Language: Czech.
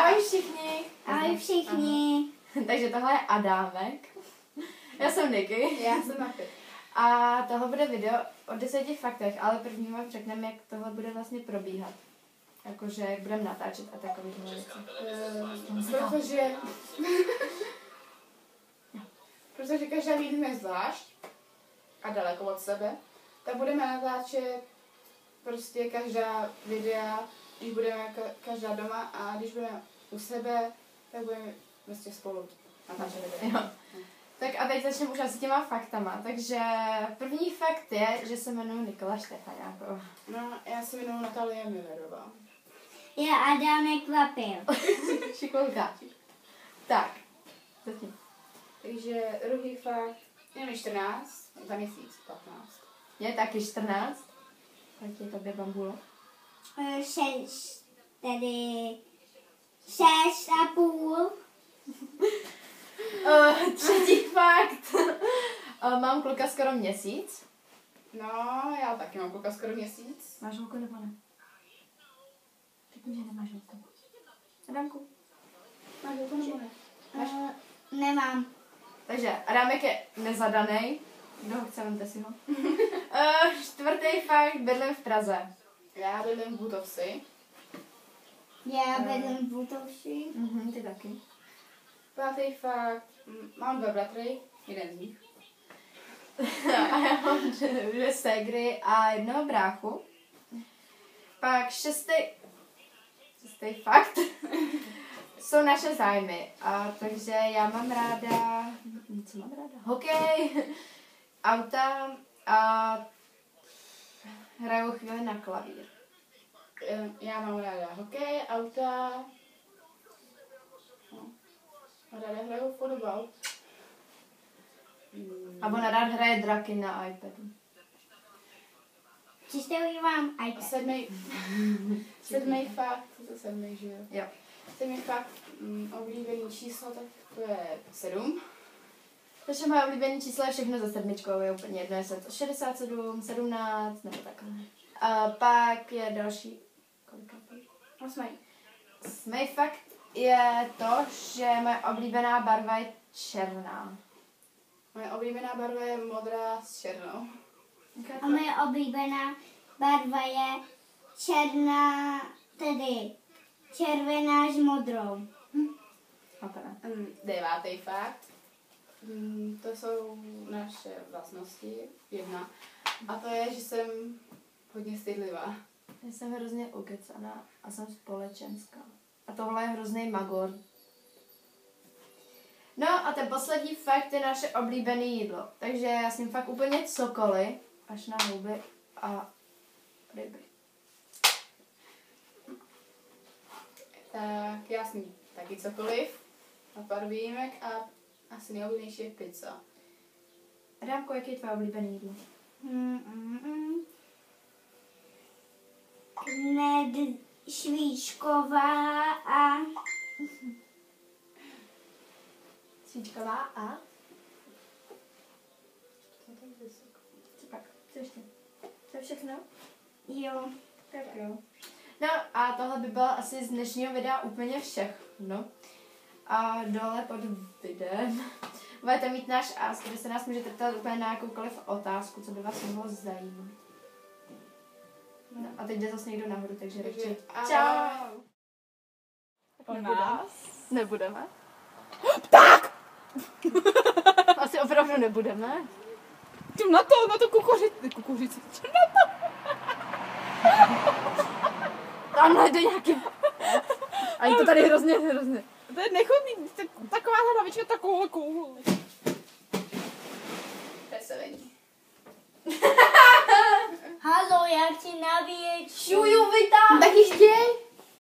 Ahoj všichni. Ahoj všichni. Takže tohle je Adámek. Já jsem Niky. Já jsem Marty. A tohle bude video o 10 faktech, ale první vám řekneme, jak tohle bude vlastně probíhat. Jakože jak budeme natáčet a takových věcí. Protože každá vidíme zvlášť a daleko od sebe, tak budeme natáčet prostě každá videa, když budeme každá doma a když budeme u sebe, tak budeme prostě spolu natáčet videa. Tak a teď začneme už asi těma faktama. Takže první fakt je, že se jmenuji Nikola Štefaňáková. No, já se jmenuji Natalie Millerová. Já Adámek Kvapil. Šikolka. Tak, zatím. Takže druhý fakt, je mi 14, za měsíc 15. Je taky 14. Tak je tobě bambulo. 6, tedy 6,5. Třetí fakt. Mám kluka skoro měsíc. No, já taky mám kluka skoro měsíc. Máš holku nebo ne? Řekni, že nemáš holku. Adamku. Máš holku nebo ne? Nemám. Takže Adámek je nezadaný. Kdo ho chce, vemte si ho. Čtvrtý fakt, bydlím v Praze. Já bydlím v Butovsi. Já bydlím v Butovsi. Ty taky. Pátý fakt, mám 2 bratry, jeden z nich. A já mám 2 ségry a jednoho bráchu. Pak šestý fakt jsou naše zájmy. A takže já mám ráda, co mám ráda? Hokej, auta a hraju chvíli na klavír. Já mám ráda hokej, auta, ráda hraju fotbal. A ona rád hraje draky na iPadu. Čistě mám iPad. Sedmý fakt, to 7, že jo? Jo. 7 fakt, oblíbený číslo, tak to je 7. Takže moje oblíbené číslo je všechno za sedmičkou, je úplně jedno, jestli je to 67, 17 nebo takhle. A pak je další, kolika? 8. 8. fakt je to, že moje oblíbená barva je černá. Moje oblíbená barva je modrá s černou. A moje oblíbená barva je černá, tedy červená s modrou. Okay. 9. fakt. To jsou naše vlastnosti. 1. A to je, že jsem hodně stydlivá. Já jsem hrozně ukecaná a jsem společenská. A tohle je hrozný magor. No a ten poslední fakt je naše oblíbené jídlo. Takže já s ním fakt úplně cokoliv, až na houby a ryby. Tak já s ním taky cokoliv. A pár výjimek a asi nejoblíbenější je pizza. Adámko, jaký je tvoje oblíbené jídlo? Kned švíčková a Svíčková a? Co pak? Co ještě? To je všechno? jo. Tak jo. No a tohle by bylo asi z dnešního videa úplně všechno. A dole pod videem budete mít náš ask, kde se nás můžete ptát úplně na jakoukoliv otázku, co by vás mohlo zajímat. No a teď jde zase někdo nahoru, takže radši čau. O nás? Nebudeme. Tak! Asi opravdu nebudeme. Jdu na to kukuřici. Tamhle jde nějaký... A je to tady hrozně. To je nechutný, taková hlavička takovou koulu. Veselení. Halo, já chci nabíjet. Šuju, vytáhni! Taky chtěj?